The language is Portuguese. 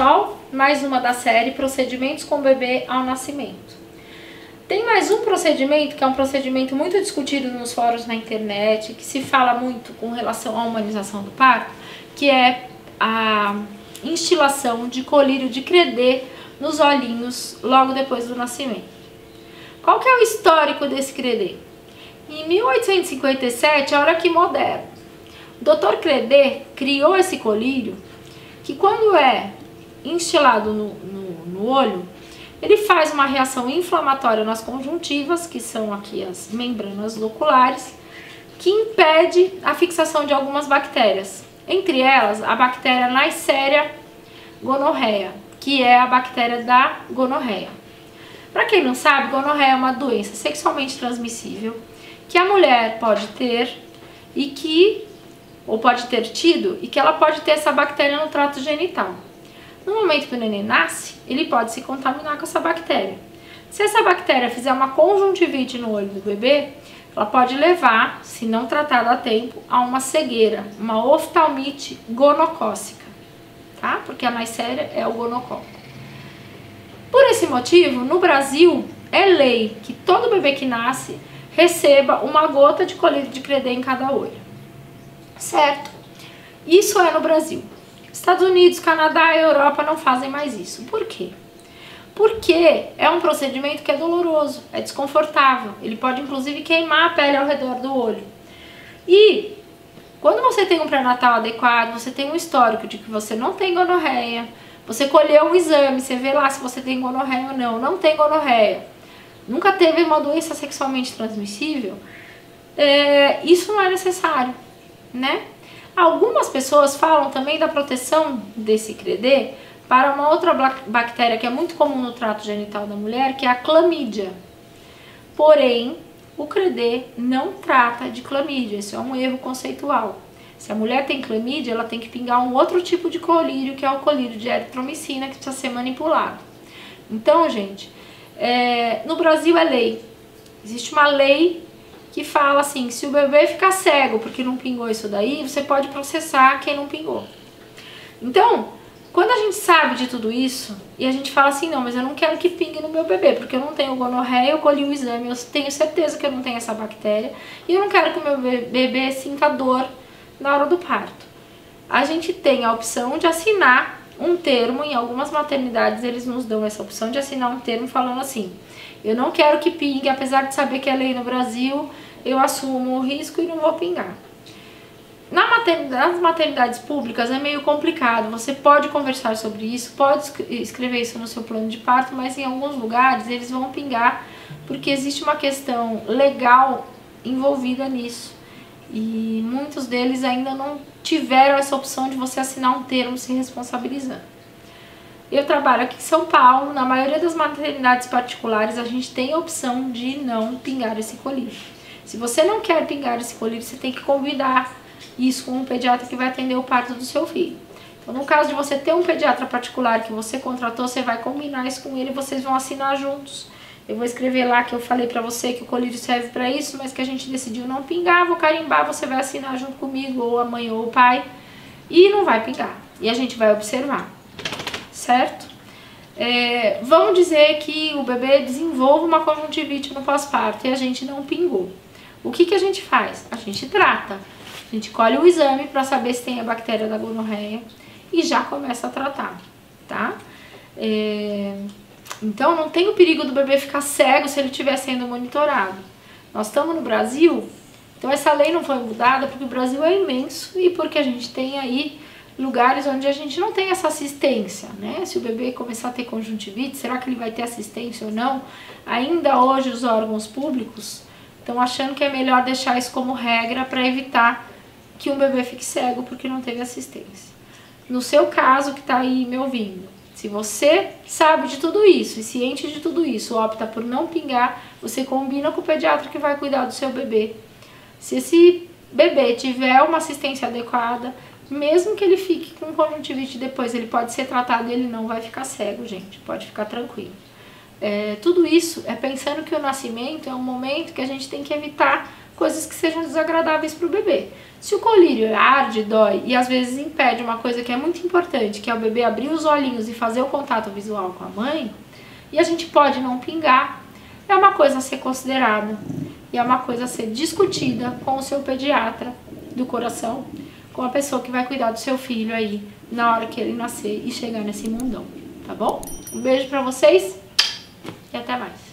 pessoal, mais uma da série Procedimentos com o Bebê ao Nascimento. Tem mais um procedimento que é um procedimento muito discutido nos fóruns na internet, que se fala muito com relação à humanização do parto, que é a instilação de colírio de credê nos olhinhos logo depois do nascimento. Qual que é o histórico desse credê? Em 1857, a hora que moderno, o Dr. Credé criou esse colírio que, quando é instilado no olho, ele faz uma reação inflamatória nas conjuntivas, que são aqui as membranas oculares, que impede a fixação de algumas bactérias. Entre elas, a bactéria Neisseria gonorrhea, que é a bactéria da gonorreia. Para quem não sabe, gonorreia é uma doença sexualmente transmissível que a mulher pode ter ou pode ter tido, e que ela pode ter essa bactéria no trato genital. No momento que o neném nasce, ele pode se contaminar com essa bactéria. Se essa bactéria fizer uma conjuntivite no olho do bebê, ela pode levar, se não tratada a tempo, a uma cegueira, uma oftalmite gonocócica, tá? Porque a Neisseria é o gonococo. Por esse motivo, no Brasil, é lei que todo bebê que nasce receba uma gota de colírio de credê em cada olho. Certo? Isso é no Brasil. Estados Unidos, Canadá e Europa não fazem mais isso. Por quê? Porque é um procedimento que é doloroso, é desconfortável. Ele pode inclusive queimar a pele ao redor do olho. E quando você tem um pré-natal adequado, você tem um histórico de que você não tem gonorreia, você colheu um exame, você vê lá se você tem gonorreia ou não, não tem gonorreia, nunca teve uma doença sexualmente transmissível, isso não é necessário, né? Algumas pessoas falam também da proteção desse credê para uma outra bactéria que é muito comum no trato genital da mulher, que é a clamídia. Porém, o credê não trata de clamídia, isso é um erro conceitual. Se a mulher tem clamídia, ela tem que pingar um outro tipo de colírio, que é o colírio de eritromicina, que precisa ser manipulado. Então, gente, no Brasil é lei. Existe uma lei que fala assim, se o bebê ficar cego porque não pingou isso daí, você pode processar quem não pingou. Então, quando a gente sabe de tudo isso, e a gente fala assim, não, mas eu não quero que pingue no meu bebê, porque eu não tenho gonorreia, eu colhi o exame, eu tenho certeza que eu não tenho essa bactéria, e eu não quero que o meu bebê sinta dor na hora do parto. A gente tem a opção de assinar um termo, em algumas maternidades eles nos dão essa opção de assinar um termo falando assim, eu não quero que pingue, apesar de saber que é lei no Brasil, eu assumo o risco e não vou pingar. Nas maternidades públicas é meio complicado, você pode conversar sobre isso, pode escrever isso no seu plano de parto, mas em alguns lugares eles vão pingar, porque existe uma questão legal envolvida nisso. E muitos deles ainda não tiveram essa opção de você assinar um termo se responsabilizando. Eu trabalho aqui em São Paulo, na maioria das maternidades particulares a gente tem a opção de não pingar esse colírio. Se você não quer pingar esse colírio, você tem que convidar isso com um pediatra que vai atender o parto do seu filho. Então, no caso de você ter um pediatra particular que você contratou, você vai combinar isso com ele e vocês vão assinar juntos. Eu vou escrever lá que eu falei pra você que o colírio serve pra isso, mas que a gente decidiu não pingar, vou carimbar, você vai assinar junto comigo, ou a mãe ou o pai, e não vai pingar. E a gente vai observar, certo? Vamos dizer que o bebê desenvolve uma conjuntivite no pós-parto e a gente não pingou. O que a gente faz? A gente trata. A gente colhe o exame pra saber se tem a bactéria da gonorreia e já começa a tratar, tá? Então não tem o perigo do bebê ficar cego se ele estiver sendo monitorado. Nós estamos no Brasil, então essa lei não foi mudada porque o Brasil é imenso e porque a gente tem aí lugares onde a gente não tem essa assistência, né? Se o bebê começar a ter conjuntivite, será que ele vai ter assistência ou não? Ainda hoje os órgãos públicos estão achando que é melhor deixar isso como regra para evitar que um bebê fique cego porque não teve assistência. No seu caso que está aí me ouvindo, se você sabe de tudo isso e ciente de tudo isso, opta por não pingar, você combina com o pediatra que vai cuidar do seu bebê. Se esse bebê tiver uma assistência adequada, mesmo que ele fique com conjuntivite depois, ele pode ser tratado e ele não vai ficar cego, gente. Pode ficar tranquilo. Tudo isso é pensando que o nascimento é um momento que a gente tem que evitar coisas que sejam desagradáveis para o bebê. Se o colírio arde, dói e às vezes impede uma coisa que é muito importante, que é o bebê abrir os olhinhos e fazer o contato visual com a mãe, e a gente pode não pingar, é uma coisa a ser considerada e é uma coisa a ser discutida com o seu pediatra do coração, com a pessoa que vai cuidar do seu filho aí na hora que ele nascer e chegar nesse mundão, tá bom? Um beijo pra vocês e até mais.